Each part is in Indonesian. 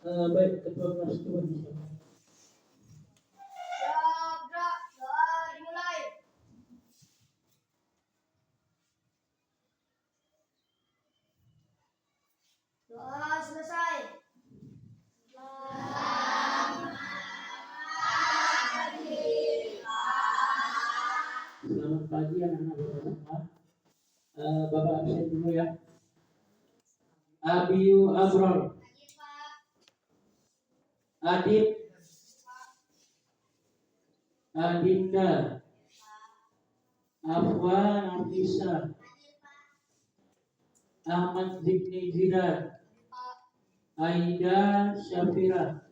Baik, ketua kelas coba bisa. Dimulai. Doa selesai. Selamat pagi anak-anak semua. Bapak absen dulu ya. Abiyu Abrol, Adit, Adinda, Afwan Afisa, Ahmad Zikni Jidan, Aida Syafira,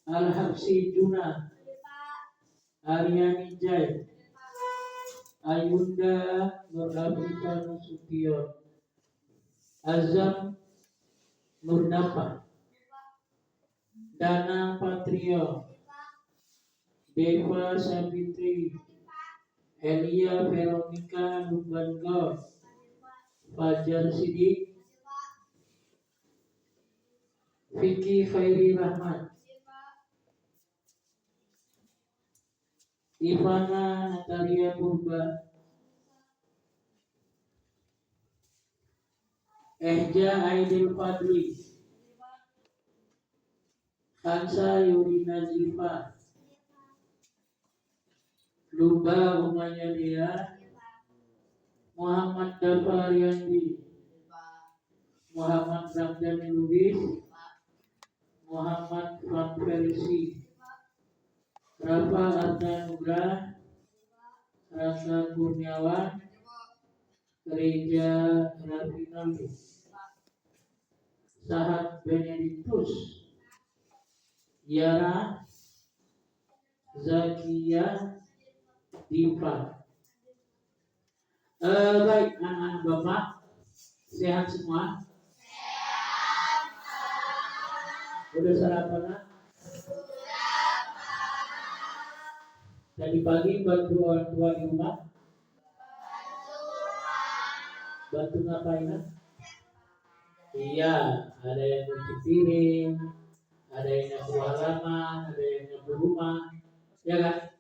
Al-Habsi Juna, Aryani Jai, Ayunda Nurafika Nasution, Azam Nurnafa, Dana Patrio, Deva Sabitri, Elia Veronica Lubanggor, Fajar Sidik, Vicky Khairi Rahmat, Ivana Natalia Purba, Ehja Aidil Fadli, Hansa Yudina Zifa, Luba Umayya Dea, Muhammad Dafar Yandi, Muhammad Ramdan Lubis, Muhammad Fanversi, Rafa Arda Nugrah, Rasa Kurniawan, Gereja Rafinaldi, Sahat Benediktus, Yara, Zakia, Diva. Baik anak-anak Bapak, sehat semua? Udah sarapan? Tadi pagi bantu orang tua di rumah? Bantu ngapain? Iya, ada yang cuci piring, ada yang nyapu halaman, ada yang nyapu rumah, ya kan?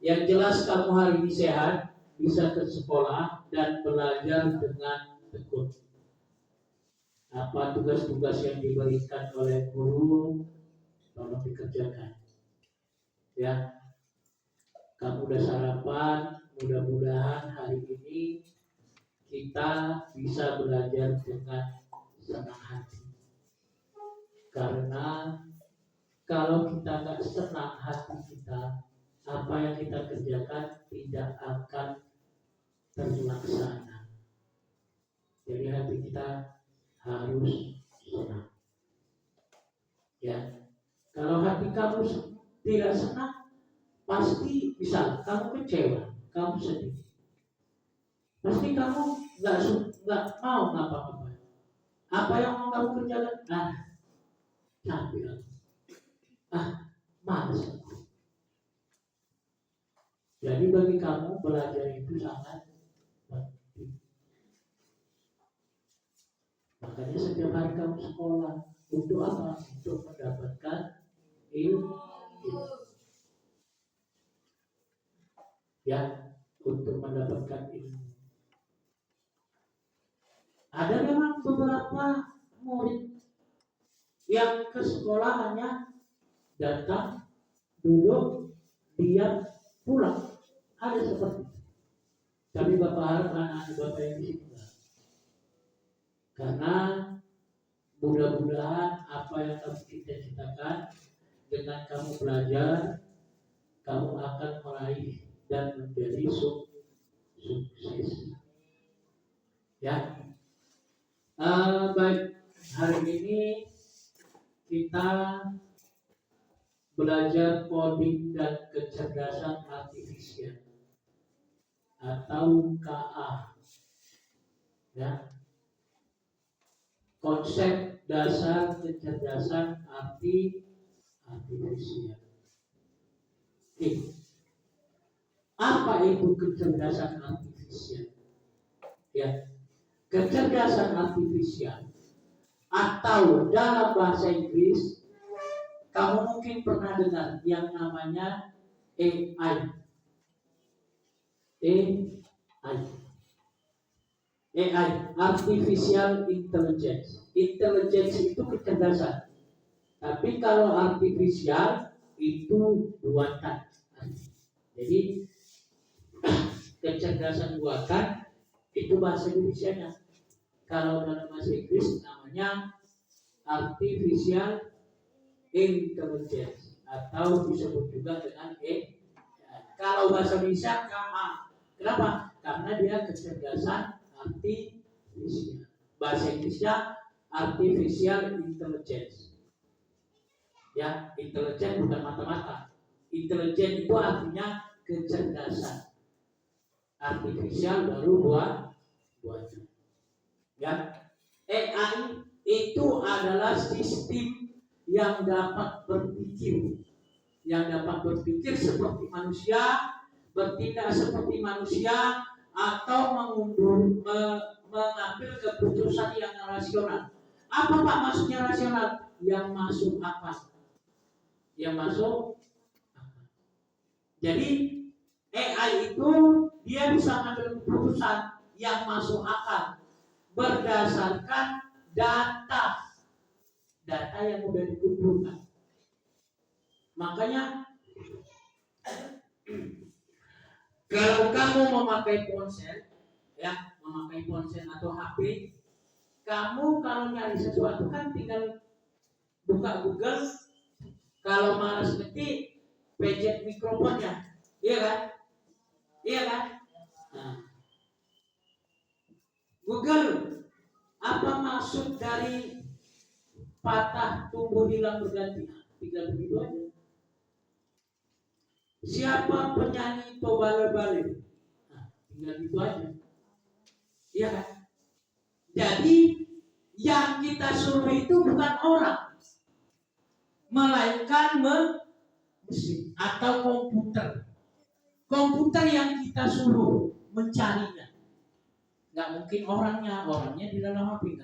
Yang jelas kamu hari ini sehat, bisa ke sekolah dan belajar dengan tekun. Apa tugas-tugas yang diberikan oleh guru, tolong dikerjakan. Ya, kamu udah sarapan, mudah-mudahan hari ini kita bisa belajar dengan senang hati. Karena kalau kita nggak senang hati kita, apa yang kita kerjakan tidak akan terlaksana. Jadi hati kita harus senang. Ya, kalau hati kamu tidak senang, pasti bisa kamu kecewa, kamu sedih. Pasti kamu nggak mau ngapa-ngapain. Apa yang mau kamu kerjakan? Capek aku. Malas aku. Jadi bagi kamu belajar itu sangat penting. Makanya setiap hari kamu sekolah untuk apa? Untuk mendapatkan ilmu. Ya, untuk mendapatkan ilmu. Ada memang beberapa murid yang ke sekolah hanya datang, duduk, diam, pulang. Ada seperti itu. Tapi Bapak harap anak-anak Bapak yang di sini, karena mudah-mudahan apa yang kamu cita-citakan dengan kamu belajar, kamu akan meraih dan menjadi sukses. Ya. Baik, hari ini kita belajar coding dan kecerdasan artifisial atau KA. Ya. Konsep dasar kecerdasan artifisial. Apa itu kecerdasan artifisial? Ya. Kecerdasan artifisial Atau dalam bahasa Inggris, kamu mungkin pernah dengar yang namanya AI. AI, Artificial Intelligence. Intelligence itu kecerdasan. Tapi kalau artificial itu buatan. Jadi kecerdasan buatan itu bahasa Indonesianya. Kalau dalam bahasa Inggris namanya Artificial Intelligence atau disebut juga dengan AI. Kalau bahasa Indonesia KA. Kenapa? Karena dia kecerdasan artificial. Bahasa Inggrisnya Artificial Intelligence. Ya, intelijen bukan mata-mata. Intelijen itu artinya kecerdasan. Artificial baru buatan. Ya, AI itu adalah sistem yang dapat berpikir, seperti manusia, bertindak seperti manusia, atau mengambil keputusan yang rasional. Apa Pak maksudnya rasional? Yang masuk akal. Jadi AI itu dia bisa mengambil keputusan yang masuk akal berdasarkan data yang sudah dikumpulkan. Makanya kalau kamu memakai ponsel atau HP, kamu kalau nyari sesuatu kan tinggal buka Google. Kalau malas ketik, pencet mikrofonnya, iya kan? Nah, Google, apa maksud dari patah tumbuh hilang berganti? Tinggal begitu aja. Siapa penyanyi Tobale-Bale? Nah, tinggal gitu aja. Iya kan? Jadi yang kita suruh itu bukan orang, melainkan mesin atau komputer. Komputer yang kita suruh mencarinya. Nggak mungkin orangnya di dalam HP,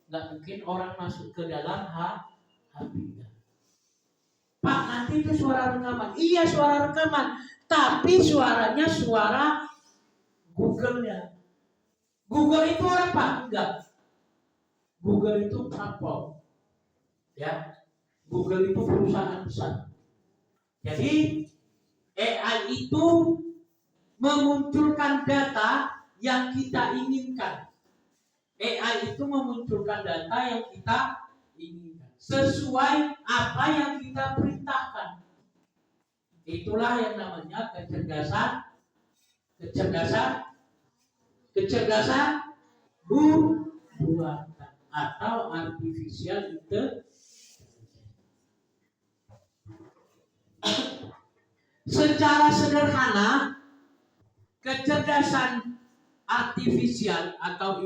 nggak mungkin orang masuk ke dalam HP. Pak, nanti itu suara rekaman. Iya, suara rekaman, tapi suaranya suara Google-nya. Google itu orang Pak? Enggak. Google itu platform. Ya. Google itu perusahaan besar. Jadi AI itu memunculkan data yang kita inginkan. AI itu memunculkan data yang kita inginkan sesuai apa yang kita perintahkan. Itulah yang namanya kecerdasan buatan atau artificial intelligence. Secara sederhana, kecerdasan artificial atau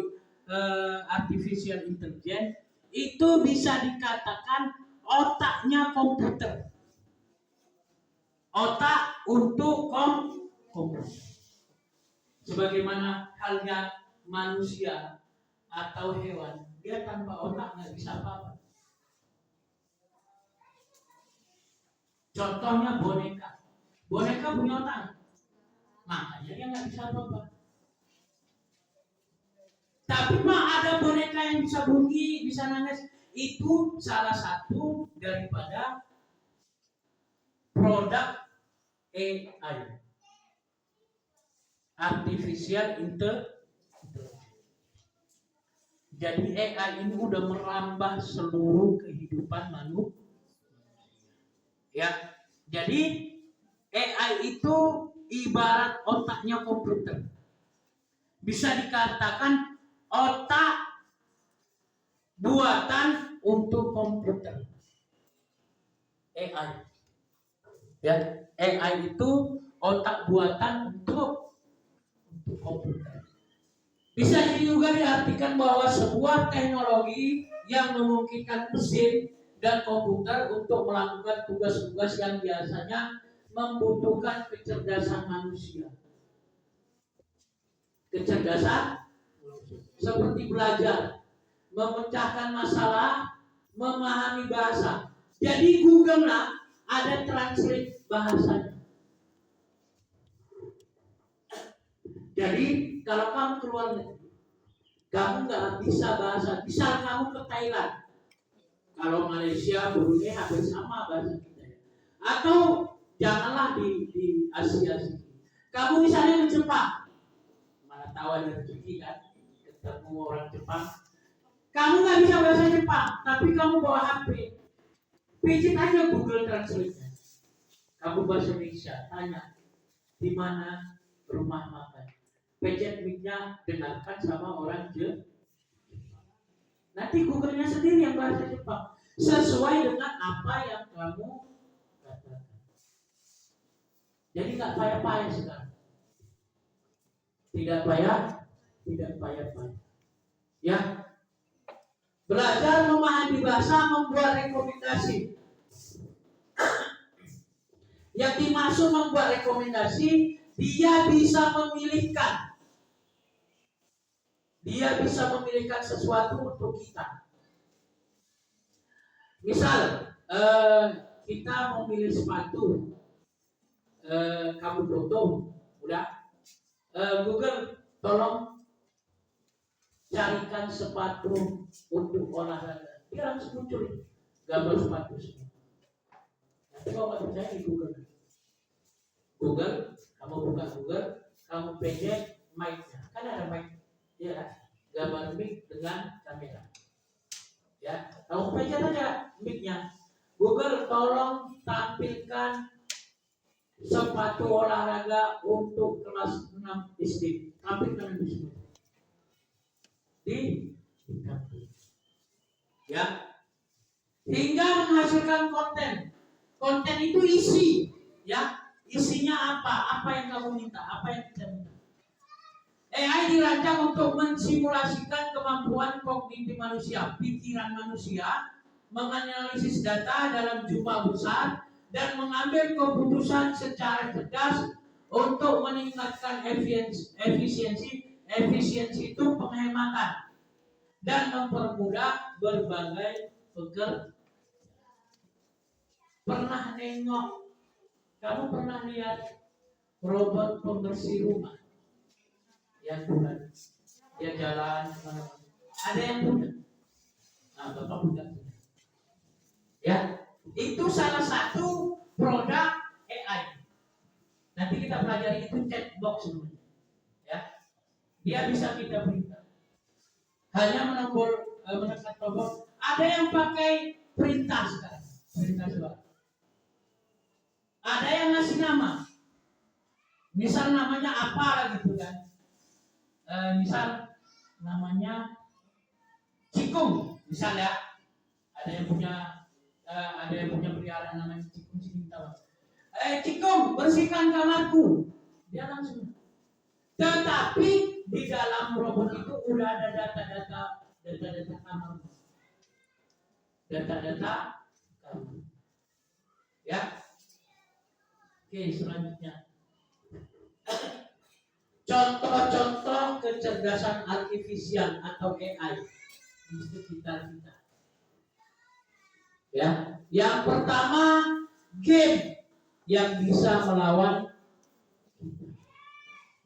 artificial intelligence itu bisa dikatakan otaknya komputer. Otak untuk komputer. Sebagaimana halnya manusia atau hewan, dia tanpa otak nggak bisa apa-apa. Contohnya boneka. Boneka punya otak, makanya dia nggak bisa apa-apa. Tapi Pak, ada boneka yang bisa bunyi, bisa nangis. Itu salah satu daripada produk AI, Artificial Intelligence. Jadi AI ini udah merambah seluruh kehidupan manusia. Ya, jadi AI itu ibarat otaknya komputer. Bisa dikatakan otak buatan untuk komputer. AI. Ya, AI itu otak buatan untuk komputer. Bisa juga diartikan bahwa sebuah teknologi yang memungkinkan mesin dan komputer untuk melakukan tugas-tugas yang biasanya membutuhkan kecerdasan manusia. Kecerdasan seperti belajar, memecahkan masalah, memahami bahasa. Jadi Google lah ada translate bahasanya. Jadi kalau kamu keluar negeri, kamu nggak bisa bahasa. Misal kamu ke Thailand, kalau Malaysia, Brunei hampir sama bahasa kita ya. Atau janganlah di Asia sini. Kamu misalnya ke Jepang, mana tahu ada rezeki kan, ketemu orang Jepang. Kamu nggak bisa bahasa Jepang, tapi kamu bawa HP. Pijit aja Google Translate-nya. Kamu bahasa Indonesia, tanya di mana rumah makan. Pencet mic-nya, dengarkan sama orang Jepang. Nanti Google-nya sendiri yang bahasa Jepang sesuai dengan apa yang kamu katakan. Jadi nggak payah-payah sekarang. Tidak payah. Ya, belajar memahami bahasa, membuat rekomendasi. Yang dimaksud membuat rekomendasi, dia bisa memilihkan. Dia bisa memilihkan sesuatu untuk kita. Misal, kita mau milih sepatu, kamu foto, udah. Google, tolong carikan sepatu untuk olahraga. Dia langsung muncul gambar sepatu semua. Nanti kalau nggak percaya di Google, kamu buka Google, kamu pendek mic-nya, kan ada mic, ya, gambar mic dengan kamera. Ya, kamu pencet aja mic-nya. Google, tolong tampilkan sepatu olahraga untuk kelas 6 SD. Tampilkan di sini. Ya, hingga menghasilkan konten. Konten itu isi, ya, isinya apa yang kamu minta, apa yang kita minta. AI dirancang untuk mensimulasikan kemampuan kognitif manusia, pikiran manusia, menganalisis data dalam jumlah besar, dan mengambil keputusan secara cerdas untuk meningkatkan efisiensi itu penghematan dan mempermudah berbagai pekerjaan. Kamu pernah lihat robot pembersih rumah yang bulan, dia jalan, ada yang punya. Nah, Bapak punya. Ya, itu salah satu produk AI. Nanti kita pelajari itu chatbox sebenarnya. Ya, dia bisa kita perintah. Hanya menekan tombol. Ada yang pakai perintah sekarang, perintah suara. Ada yang ngasih nama. Misal namanya apa gitu kan? Misal namanya Cikung, misal ya. Ada yang punya peliharaan namanya Cikung Cikinta. Cikung, bersihkan kamarku. Dia langsung. Tetapi di dalam robot itu udah ada data-data kamar. Data-data kamar. Ya. Oke, selanjutnya. Contoh-contoh kecerdasan artifisial atau AI di sekitar kita. Ya, yang pertama game yang bisa melawan.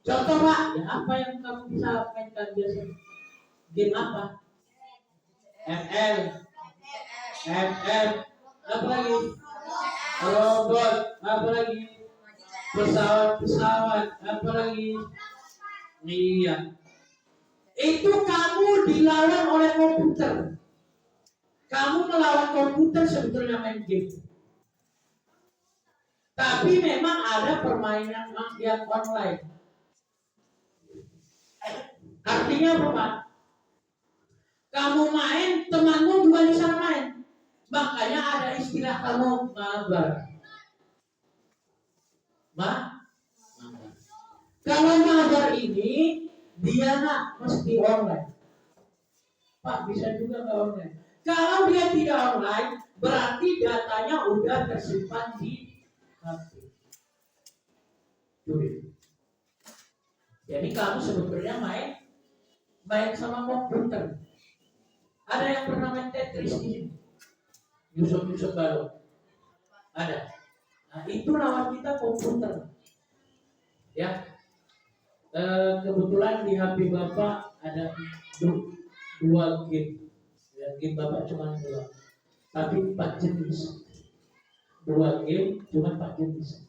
Contoh Pak, ya apa yang kamu bisa mainkan biasanya? Game apa? ML, apa lagi? Robot, apa lagi? Pesawat, apa lagi? Iya. Itu kamu dilawan oleh komputer. Kamu melawan komputer sebetulnya main game. Tapi memang ada permainan yang online. Artinya apa Pak? Kamu main, temanmu juga bisa main. Makanya ada istilah kamu mabar. Kalau mabar ini dia mesti online. Pak, bisa juga nggak online. Kalau dia tidak online, berarti datanya udah tersimpan di HP. Jadi kamu sebetulnya main sama komputer. Ada yang pernah main Tetris di sini? Nyusun-nyusun balon. Ada. Nah, itu lawan kita komputer. Ya. Kebetulan di HP Bapak ada dua game. Ya, game Bapak cuma dua. Tapi 4 jenis. Dua game cuma 4 jenis.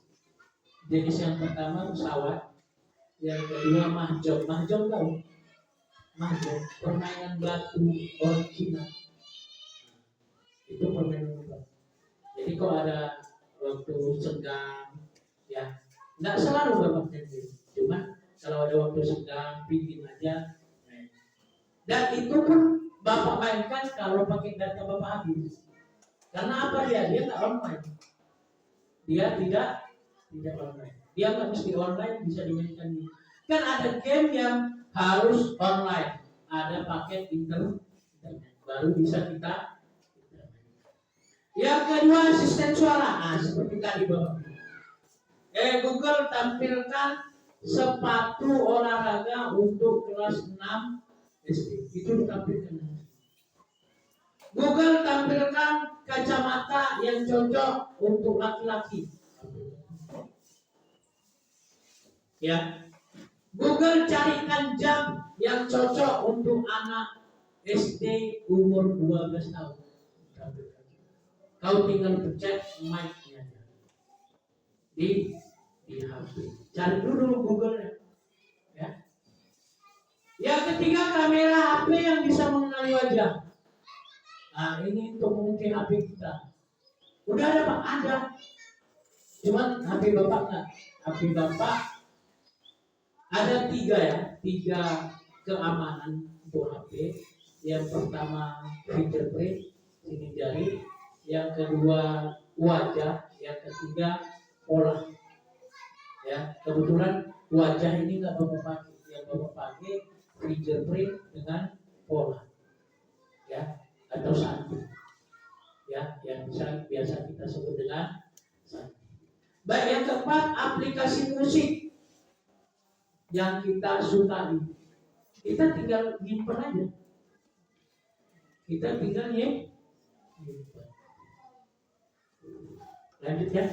Jenis yang pertama pesawat, yang kedua mahjong. Mahjong tahu? Mahjong, permainan batu orang Cina. Itu permainan batu. Jadi kalau ada waktu senggang, ya nggak selalu Bapak main game. Cuma kalau ada waktu senggang, bikin aja. Dan itu pun Bapak mainkan kalau pakai data Bapak habis. Karena apa dia? Dia nggak online. Dia tidak online. Dia nggak mesti online, bisa dimainkan. Kan ada game yang harus online, ada paket internet, baru bisa kita. Yang kedua asisten suara, seperti tadi Bapak. Google tampilkan sepatu olahraga untuk kelas 6 SD. Itu ditampilkan. Google tampilkan kacamata yang cocok untuk laki-laki. Ya. Google carikan jam yang cocok untuk anak SD umur 12 tahun. Kau tinggal pencet mic-nya di HP. Cari dulu Google-nya. Ya. Yang ketiga kamera HP yang bisa mengenali wajah. Nah, ini untuk mungkin HP kita. Udah ada Pak? Ada. Cuman HP Bapak enggak. HP Bapak ada 3 ya. 3 keamanan untuk HP. Yang pertama fingerprint, sidik jari. Yang kedua wajah. Yang ketiga pola. Ya, kebetulan wajah ini enggak Bapak pakai. Yang Bapak pakai fingerprint dengan pola. Ya. Atau sandi, ya, yang biasa kita sebut dengan sandi. Baik, yang keempat aplikasi musik yang kita sukai, kita tinggal nyimpen aja. Kita tinggal nyimpen. Lanjut ya.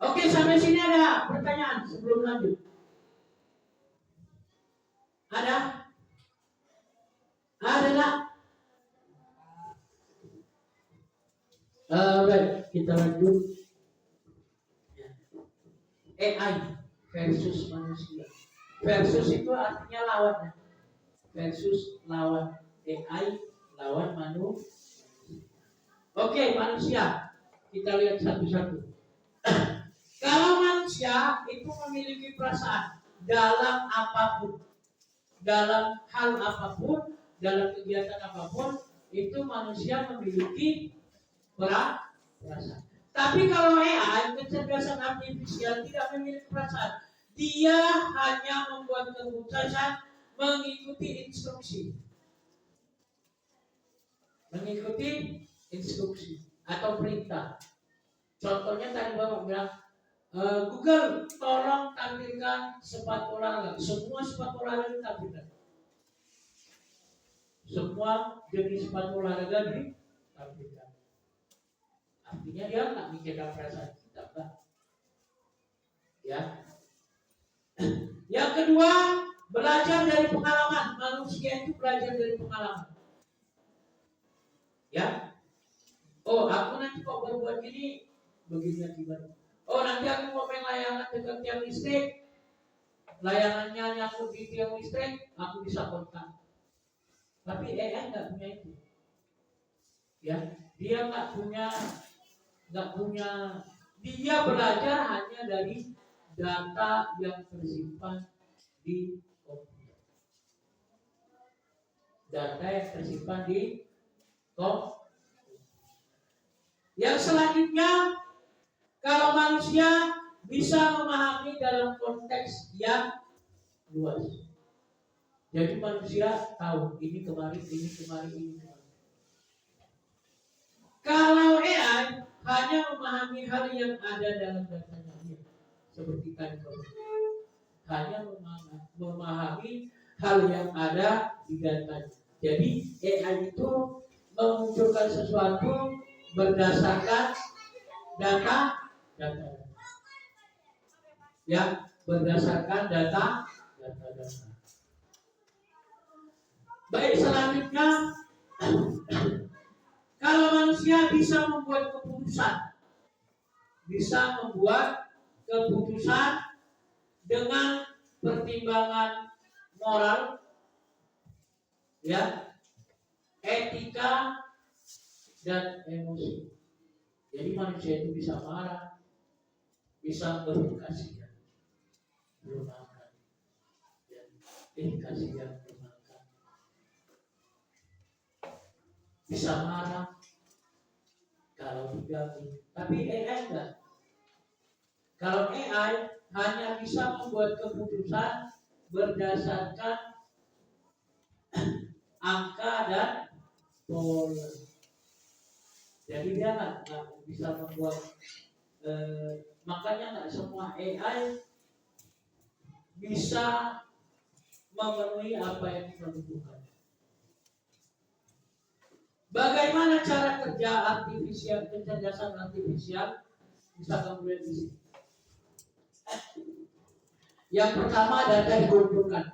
Oke, sampai sini ada pertanyaan sebelum lanjut? Ada? Ada nggak? Baik, kita lanjut. AI versus manusia. Versus itu artinya lawan. Versus lawan. AI lawan manusia. Oke, manusia. Kita lihat satu-satu. Kalau manusia itu memiliki perasaan dalam apapun, dalam hal apapun, dalam kegiatan apapun, itu manusia memiliki perasaan. Tapi kalau AI, kecerdasan artifisial, tidak memiliki perasaan. Dia hanya membuat keputusan mengikuti instruksi. Mengikuti instruksi atau perintah. Contohnya tadi Bapak bilang, Google tolong tampilkan sepatu olahraga. Semua sepatu olahraga ditampilkan. Semua jenis sepatu olahraga ditampilkan. Artinya dia nggak mikirkan perasaan kita, Pak. Ya. Yang kedua, belajar dari pengalaman. Manusia itu belajar dari pengalaman. Ya. Oh, aku nanti kok berbuat gini, begini akibatnya. Oh, nanti aku mau main layangan dekat tiang listrik, layangannya nyangkut di tiang listrik, aku bisa kontak. Tapi AI nggak punya itu. Ya, dia nggak punya. Dia belajar hanya dari data yang tersimpan di komputer. Data yang tersimpan di komputer. Yang selanjutnya, kalau manusia bisa memahami dalam konteks yang luas. Jadi manusia tahu ini kemarin, ini kemarin, ini kemarin. Kalau AI hanya memahami hal yang ada dalam datanya dia, seperti tadi hanya memahami hal yang ada di datanya. Jadi AI itu memunculkan sesuatu berdasarkan data, ya, berdasarkan data. Baik, selanjutnya, kalau manusia bisa membuat keputusan dengan pertimbangan moral, ya, etika dan emosi. Jadi manusia itu bisa marah, bisa berkasihan, memaafkan, dan kasihan, memaafkan. Bisa marah kalau diganggu, tapi AI enggak. Kalau AI hanya bisa membuat keputusan berdasarkan angka dan pola. Jadi dia nggak bisa membuat, makanya nggak semua AI bisa memenuhi apa yang kita butuhkan. Bagaimana cara kerja kecerdasan artifisial? Bisa kamu lihat di sini. Yang pertama, data dikumpulkan.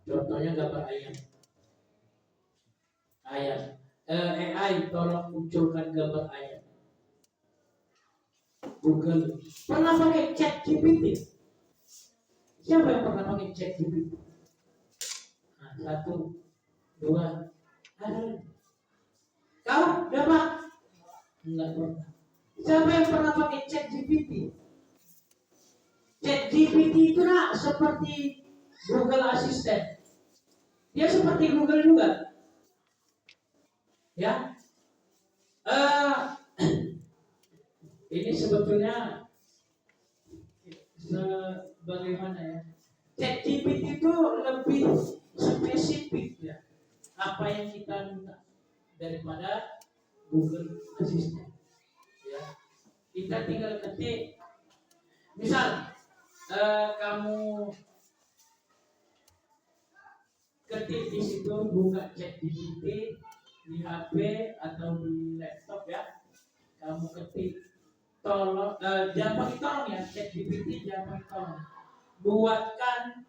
Contohnya gambar ayam. AI tolong munculkan gambar ayam. Google pernah pakai ChatGPT? Siapa yang pernah pakai ChatGPT? Nah, 1, 2, ada. Kau dapat? Enggak pernah. Siapa yang pernah pakai ChatGPT? ChatGPT itu seperti Google Assistant. Dia seperti Google juga. Ya, ini sebetulnya bagaimana ya? ChatGPT itu lebih spesifik ya, apa yang kita minta daripada Google Assistant. Ya, kita tinggal ketik. Misal kamu ketik di situ, buka ChatGPT di HP atau di laptop ya, kamu ketik tolong, jangan pakai tolong ya, ChatGPT jangan pakai tolong, buatkan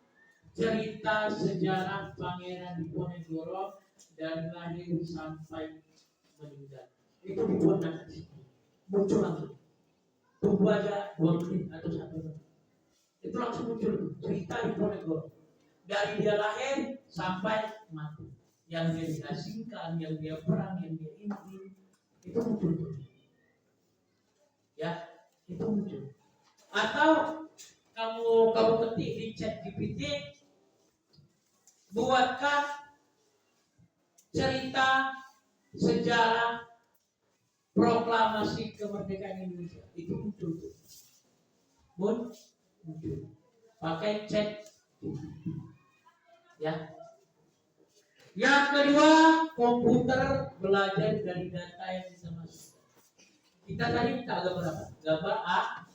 cerita sejarah Pangeran Diponegoro dari lahir sampai meninggal. Itu dibuat nanti muncul langsung, tunggu aja 2 menit atau 1 menit, itu langsung muncul cerita Diponegoro dari dia lahir sampai mati, yang dia diasingkan, yang dia perang, yang dia ini, itu muncul. Ya, itu muncul. Atau kamu ketik di ChatGPT, buatkan cerita sejarah proklamasi kemerdekaan Indonesia, itu muncul. Muncul. Pakai ChatGPT. Ya. Yang kedua, komputer belajar dari data yang kita masukkan. Kita tadi minta gambar apa? Gambar A.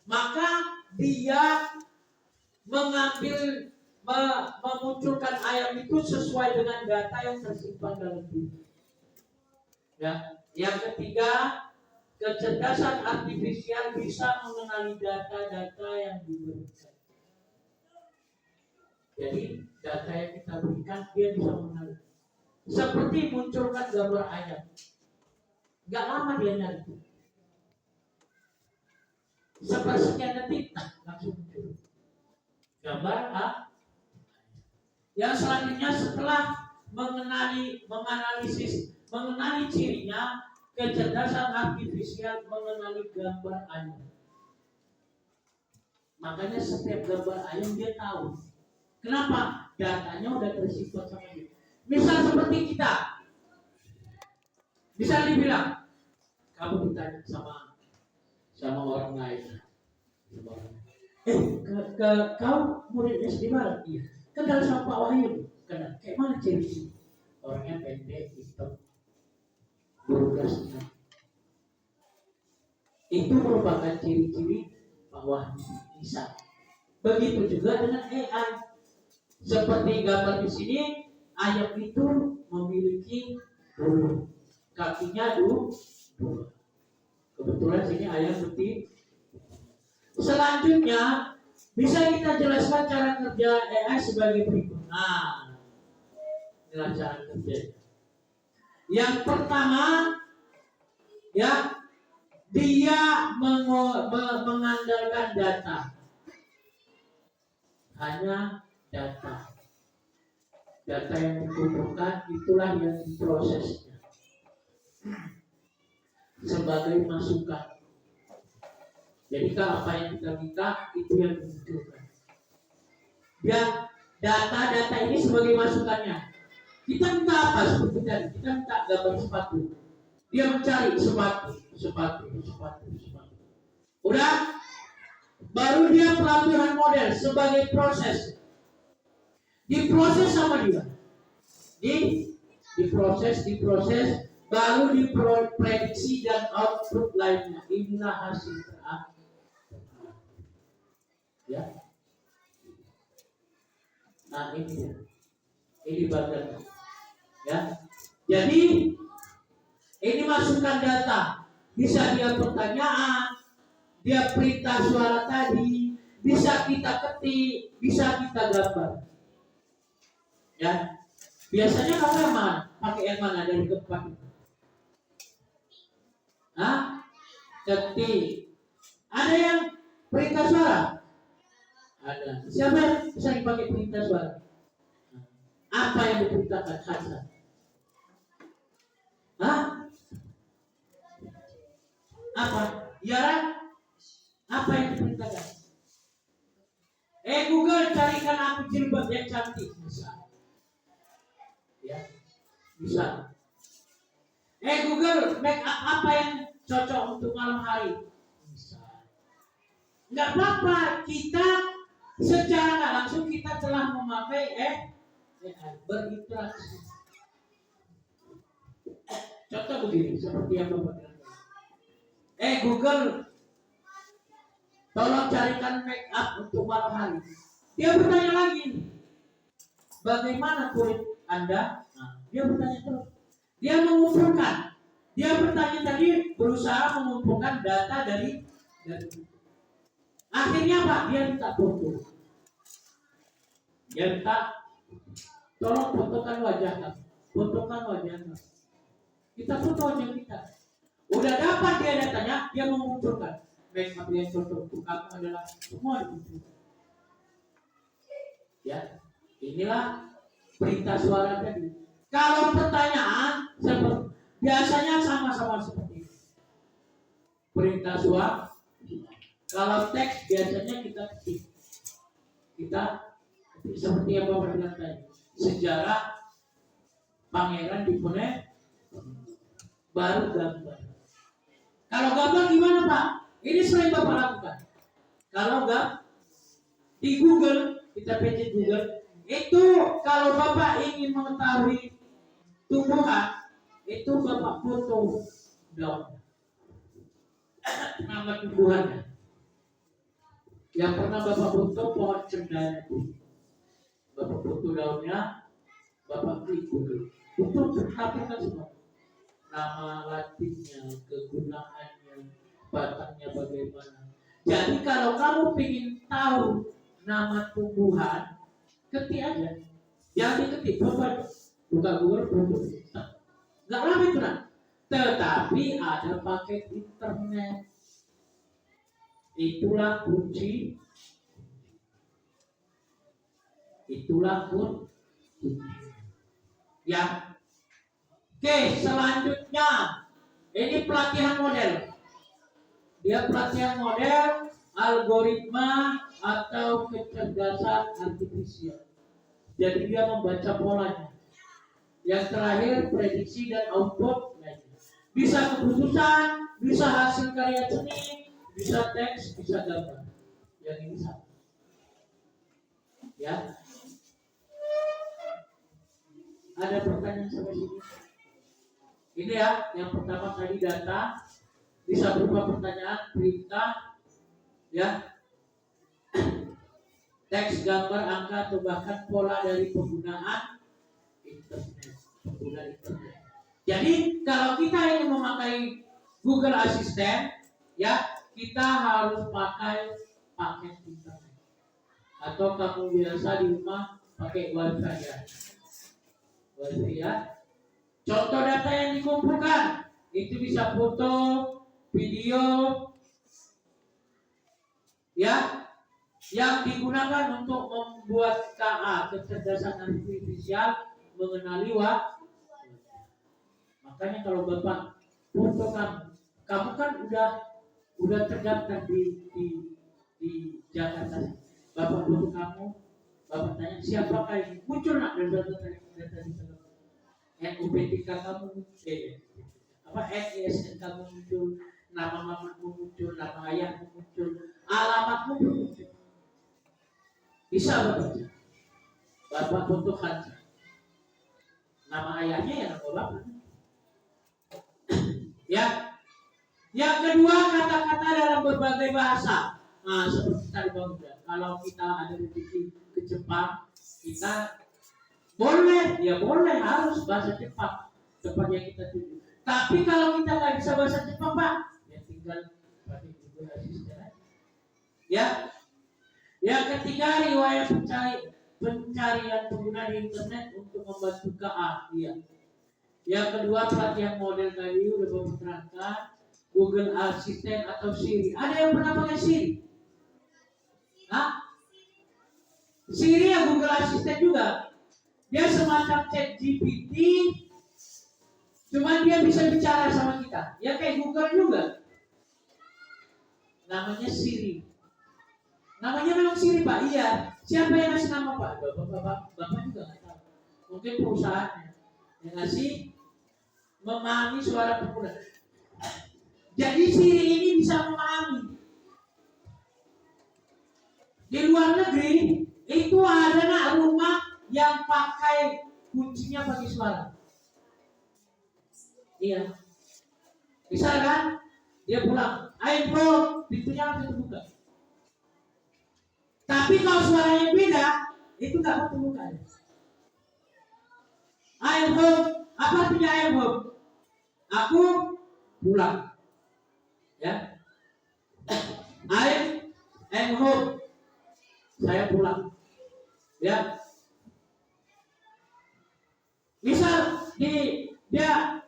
Maka dia memunculkan ayam itu sesuai dengan data yang tersimpan dalam diri. Ya. Yang ketiga, kecerdasan artifisial bisa mengenali data-data yang diberikan. Jadi data yang kita berikan dia bisa mengenali. Seperti munculkan gambar ayam, nggak lama dia nyari. Sepersekian detik langsung muncul gambar A. Yang selanjutnya, setelah mengenali cirinya, kecerdasan artifisial mengenali gambar ayam. Makanya setiap gambar ayam dia tahu. Kenapa? Datanya udah tersimpan sama dia. Misal seperti kita, bisa dibilang, kamu ditanya sama orang lain, kau murid SD mana? Iya. Kenal sama Pak Wahyu. Kenal. Kayak mana ciri? Orangnya pendek, hitam, bergasnya. Itu merupakan ciri-ciri Pak Wahyu. Bisa. Begitu juga dengan AI. Seperti gambar di sini, ayam itu memiliki bulu, kakinya dua. Kebetulan sini ayam betina. Selanjutnya bisa kita jelaskan cara kerja AI sebagai berikut. Nah, inilah cara kerja. Yang pertama, ya, dia mengandalkan data. Hanya data. Data yang dikumpulkan itulah yang diprosesnya sebagai masukan. Jadi kalau apa yang kita minta itu yang dimunculkan. Ya, data-data ini sebagai masukannya. Kita minta apa seperti tadi? Kita minta gambar sepatu. Dia mencari sepatu. Udah? Baru dia pelatihan model sebagai proses. Diproses sama dia. Diproses, baru diprediksi dan output lainnya. Inilah hasil terakhir. Ya. Nah ini dia. Ini bagian. Ya. Jadi ini masukan data. Bisa dia pertanyaan, dia perintah suara tadi, bisa kita ketik, bisa kita gambar. Ya. Biasanya kamu yang mana? Pakai yang mana dari keempat itu? Hah? Ketik. Ada yang perintah suara? Ada. Siapa yang bisa dipakai perintah suara? Apa yang diperintahkan Hasan? Hah? Apa? Yara? Apa yang diperintahkan? Google, carikan aku jilbab yang cantik. Bisa. Ya, bisa. Google, make up apa yang cocok untuk malam hari? Bisa. Enggak apa-apa, kita secara nggak langsung kita telah memakai berinteraksi. Contoh begini, seperti yang Bapak bilang. Google, tolong carikan make up untuk malam hari. Dia bertanya lagi, bagaimana kulit Anda? Nah, dia bertanya terus. Dia mengumpulkan. Dia bertanya tadi, berusaha mengumpulkan data dari akhirnya Pak, dia minta foto. Dia minta, tolong fotokan wajah kamu. Fotokan wajah kamu. Kita foto wajah kita. Udah dapat dia datanya, dia mengumpulkan. Make up yang cocok untuk kamu adalah semua dimunculkan. Ya, inilah perintah suara tadi. Kalau pertanyaan biasanya sama-sama seperti ini. Perintah suara. Kalau teks biasanya kita ketik. Seperti yang Bapak bilang tadi. Sejarah Pangeran Diponegoro baru gambar. Kalau gambar gimana Pak? Ini sering Bapak lakukan. Kalau enggak di Google, kita pencet Google, itu kalau Bapak ingin mengetahui tumbuhan, itu Bapak foto daun. Nama tumbuhannya. Yang pernah Bapak foto pohon cendana itu. Bapak foto daunnya, Bapak klik Google. Itu tertampilkan semua. Nama latinnya, kegunaannya, batangnya bagaimana. Jadi kalau kamu ingin tahu nama tumbuhan, ketik aja. Jangan diketik, Bapak buka Google foto. Nggak lama itu nah. Tetapi ada paket internet. Itulah kunci. Ya. Oke, selanjutnya ini pelatihan model. Dia pelatihan model algoritma atau kecerdasan artifisial. Jadi dia membaca polanya. Yang terakhir prediksi dan output. Bisa keputusan, bisa hasil karya seni, bisa teks, bisa gambar. Yang ini sama. Ya. Ada pertanyaan sampai sini? Ini ya, yang pertama tadi data bisa berupa pertanyaan, perintah, ya. teks, gambar, angka, atau bahkan pola dari penggunaan internet. Jadi kalau kita ingin memakai Google Assistant, ya kita harus pakai paket internet. Atau kamu biasa di rumah pakai wifi ya. Wifi ya. Contoh data yang dikumpulkan itu bisa foto, video, ya, yang digunakan untuk membuat KA, kecerdasan artifisial, mengenali makanya kalau Bapak foto kamu kan udah terdaftar di Jakarta. Bapak foto kamu, Bapak tanya siapakah ini, muncul nak data di NUPTK kamu, NISN kamu muncul, nama mamamu muncul, nama ayahmu muncul, alamatmu muncul. Bisa Bapak. Bapak fotokan nama ayahnya ya nama Bapak. Ya. Yang kedua, kata-kata dalam berbagai bahasa. Nah, seperti tadi Bang, kalau kita ada rezeki ke Jepang, kita boleh, ya boleh harus bahasa Jepang seperti yang kita tuju. Tapi kalau kita nggak bisa bahasa Jepang, Pak, ya tinggal pakai Google Assistant. Ya. Yang ketiga, riwayat pencarian pengguna di internet untuk membantu KA. Ya. Yang kedua, pelatihan model tadi udah menerangkan Google Assistant atau Siri. Ada yang pernah pakai Siri? Hah? Siri ya Google Assistant juga. Dia semacam ChatGPT, cuman dia bisa bicara sama kita. Ya kayak Google juga. Namanya Siri. Namanya memang Siri Pak. Iya. Siapa yang ngasih nama Pak? Bapak juga nggak tahu. Mungkin perusahaannya yang ngasih memahami suara pengguna. Jadi Siri ini bisa memahami. Di luar negeri itu ada rumah yang pakai kuncinya pakai suara. Iya. Bisa kan? Dia pulang. Ayo bro, pintunya langsung terbuka. Tapi kalau suaranya beda, itu nggak mau terbuka. Ayo bro, apa artinya ayo bro? Aku pulang. Ya. I'm home. Saya pulang. Ya. Misal dia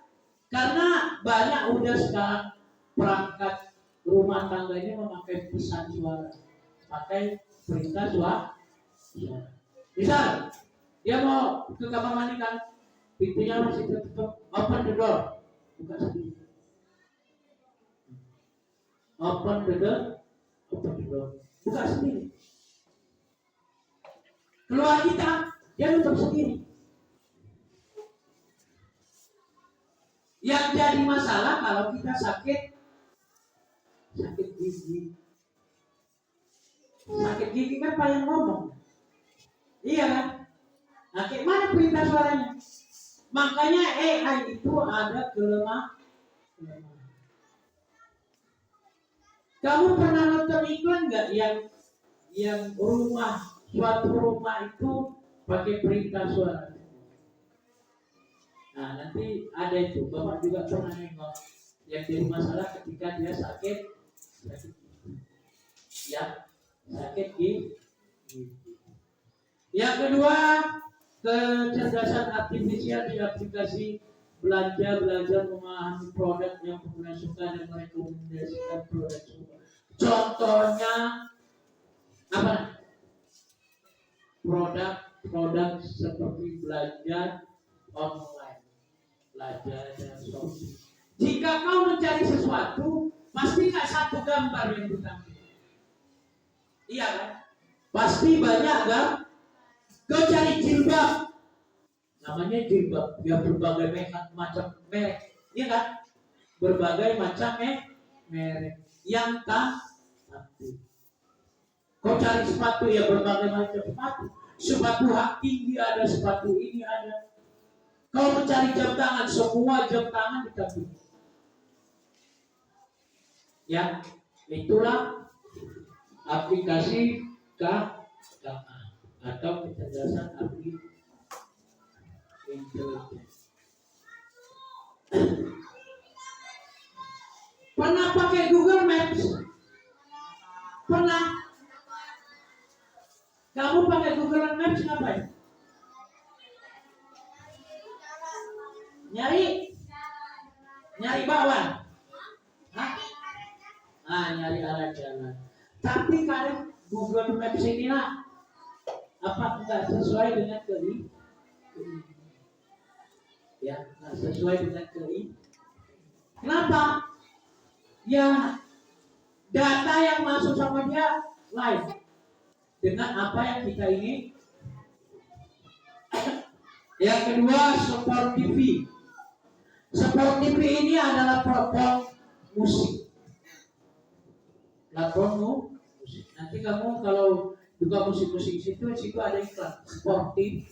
karena banyak udah sekarang perangkat rumah tangga ini memakai pesan suara, pakai perintah suara. Misal dia mau ke kamar mandi kan, pintunya masih tertutup, open the door, buka sendiri. Open the door, buka sendiri. Keluar kita, dia tutup sendiri. Yang jadi masalah kalau kita sakit gigi. Sakit gigi kan payah ngomong. Iya kan? Nah, kayak mana perintah suaranya? Makanya AI itu ada kelemahan. Kamu pernah nonton iklan nggak yang suatu rumah itu pakai perintah suara? Nah, nanti ada itu. Bapak juga pernah nengok yang jadi masalah ketika dia sakit ya, sakit gigi. Yang kedua, kecerdasan artifisial di aplikasi belajar memahami produk yang pengguna suka dan merekomendasikan produk suka. Contohnya apa? Produk seperti belajar online, belajar dan shopping. Jika kau mencari sesuatu, pasti nggak satu gambar yang ditampilkan. Iya kan? Pasti banyak kan? Kau cari jilbab, namanya jilbab, ya berbagai macam merek, iya kan? Berbagai macam merek yang cantik. Kau cari sepatu, ya berbagai macam sepatu hak tinggi ada, sepatu ini ada. Kau mencari jam tangan, semua jam tangan ditampilkan. Ya, itulah aplikasi KA atau kecerdasan artifisial intelligence. Pernah pakai Google Maps? Pernah? Kamu pakai Google Maps ngapain? Nyari bawah. Hah? Nyari arah jalan. Tapi kadang Google Maps ini lah apa enggak sesuai dengan ya, enggak sesuai dengan Kenapa? Ya, data yang masuk sama dia live dengan apa yang kita ingin. Yang kedua, Sport TV. Sport TV ini adalah platform musik. Platform musik. Nanti kamu kalau buka musik-musik situ ada iklan Sport TV.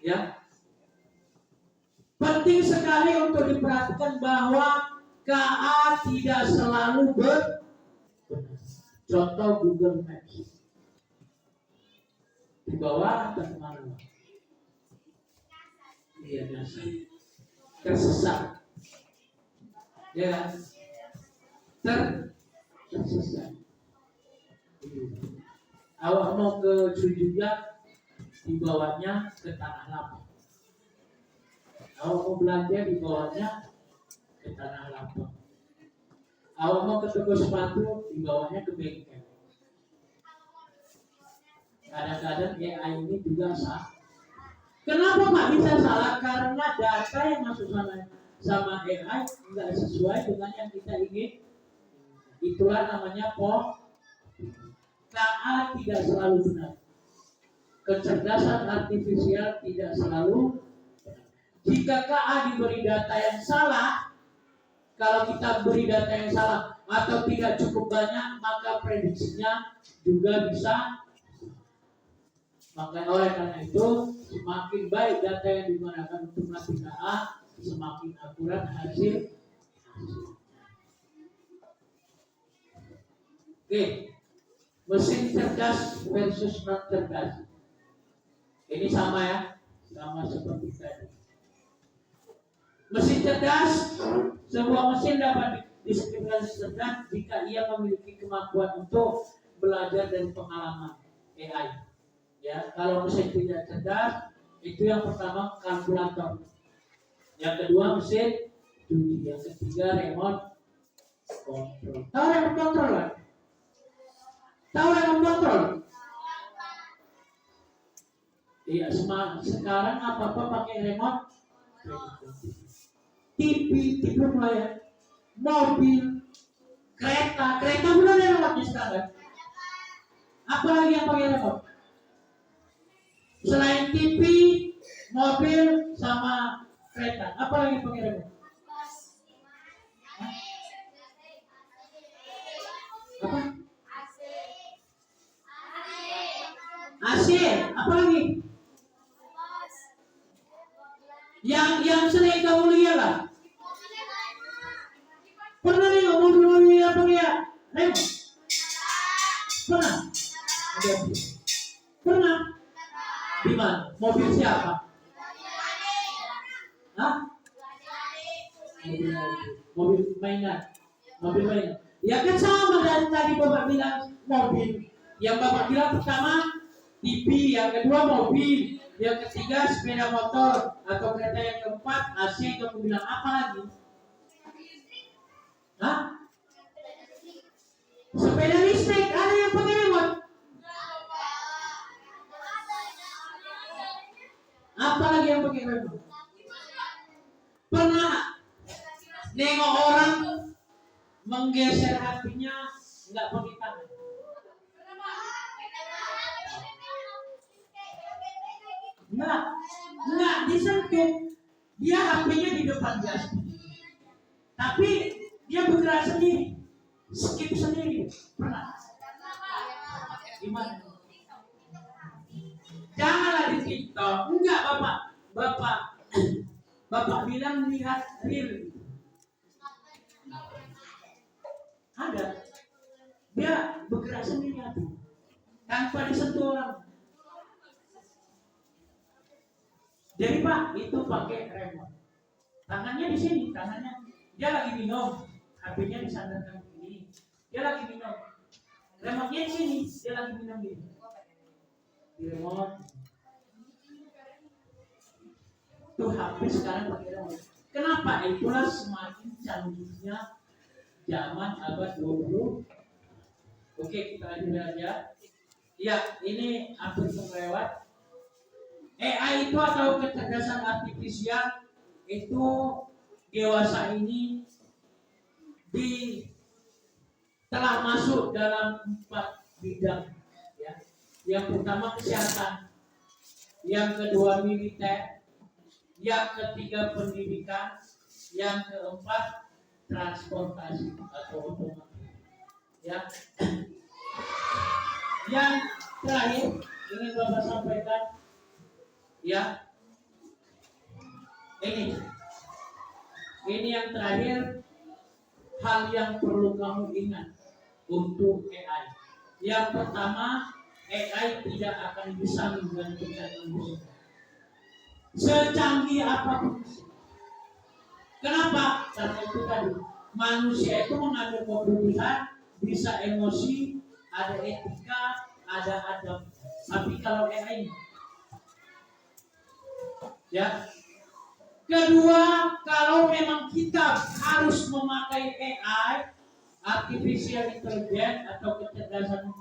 Ya. Penting sekali untuk diperhatikan bahwa KA tidak selalu benar. Contoh Google Maps. Di bawah atau kemana? Iya, tersesat. Ya, tersesat. Awak mau ke Jujubia, di bawahnya ke Tanah Lapang. Awak mau belanja, di bawahnya ke Tanah Lapang. Awak mau ke toko sepatu, di bawahnya ke bengkel. Kadang-kadang AI ini juga salah. Kenapa Pak bisa salah? Karena data yang masuk sama AI nggak sesuai dengan yang kita ingin. Itulah namanya KA tidak selalu benar. Kecerdasan artifisial tidak selalu benar. Jika KA diberi data yang salah, kalau kita beri data yang salah atau tidak cukup banyak, maka prediksinya juga bisa. Maka oleh karena itu, semakin baik data yang digunakan untuk melatih KA, semakin akurat hasil. Oke, mesin cerdas versus non cerdas. Ini sama ya, sama seperti tadi. Mesin cerdas, sebuah mesin dapat disebutkan cerdas jika ia memiliki kemampuan untuk belajar dari pengalaman AI. Ya, kalau mesin tidak cerdas, itu yang pertama kalkulator. Yang kedua mesin cuci, yang ketiga remote control. Tahu remote control kan? Tahu remote control? Iya, sekarang apa-apa pakai remote. TV mulai ya. Mobil, kereta belum ada remote sekarang. Apa lagi yang pakai remote? Selain TV, mobil, sama kereta, apa lagi pakai remote? Apa? AC, apa lagi? Yang sering kamu lihat lah. Pernah nengok mobil-mobil apa ya? Remote? Pernah? Pernah? Di mana? Mobil siapa? Hah? Mobil mainan. Ya kan sama dari tadi Bapak bilang mobil. Yang Bapak bilang pertama TV, yang kedua mobil, yang ketiga sepeda motor, atau kereta, yang keempat AC. Kamu bilang apa lagi? Hah? Sepeda listrik, ada yang pakai remote? Apa lagi yang pakai remote? Pernah nengok orang menggeser hatinya nggak pakai tangan? Nggak disentuh. Dia HP-nya di depan dia, tapi dia bergerak sendiri, skip sendiri. Pernah? Gimana? Janganlah di TikTok. Enggak, Bapak bilang lihat real. Ada. Dia bergerak sendiri hati. tanpa disentuh orang. Jadi Pak itu pakai remote. Tangannya di sini, tangannya dia lagi minum, HP-nya disandarkan begini. Dia lagi minum. Remote-nya di sini, dia lagi minum gini. Di remote. Tuh HP sekarang pakai remote. Kenapa? Itulah semakin canggihnya zaman abad 20. Oke, kita lanjut aja. Ya, ini hampir terlewat. AI itu atau kecerdasan artifisial itu dewasa ini telah masuk dalam 4 bidang. Ya. Yang pertama kesehatan, yang kedua militer, yang ketiga pendidikan, yang keempat transportasi atau otomotif. Ya. Yang terakhir ingin Bapak sampaikan, ya, ini yang terakhir, hal yang perlu kamu ingat untuk AI. Yang pertama, AI tidak akan bisa menggantikan manusia secanggih apapun. Kenapa? Karena itu tadi, manusia itu mengambil keputusan, bisa emosi, ada etika, ada adab. Tapi kalau AI, ya. Kedua, kalau memang kita harus memakai AI, artificial intelligence atau kecerdasan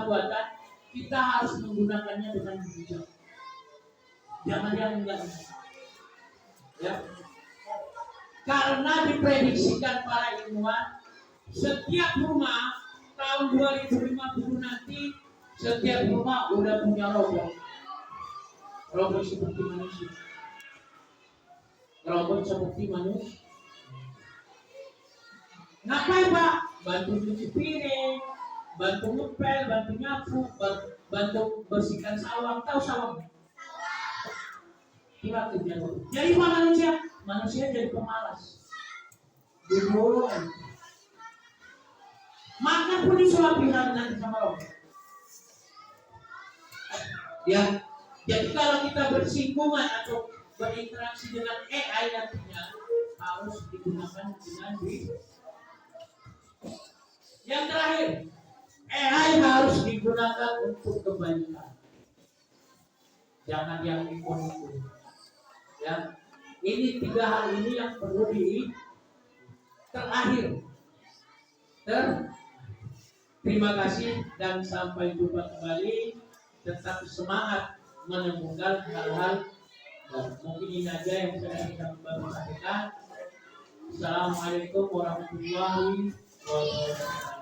buatan, kita harus menggunakannya dengan bijak. Jangan yang enggak. Ya. Karena diprediksikan para ilmuwan, setiap rumah tahun 2050 nanti setiap rumah udah punya robot. Robot seperti manusia. Robot seperti manusia. Ngapain Pak? Bantu cuci piring, bantu ngepel, bantu nyapu, bantu bersihkan sawang. Tahu sawang? Itulah kerjaan robot. Jadi Pak manusia? Manusia jadi pemalas. Dulu makan pun disuapin nanti sama robot. Ya, jadi kalau kita bersinggungan atau berinteraksi dengan AI nantinya harus digunakan dengan baik. Yang terakhir, AI harus digunakan untuk kebaikan. Jangan yang ikut-ikut. Ya, ini 3 hal ini yang perlu terakhir. Terima kasih dan sampai jumpa kembali. Tetap semangat menemukan hal-hal baru. Mungkin ini aja yang saya baru sampaikan. Assalamualaikum warahmatullahi wabarakatuh.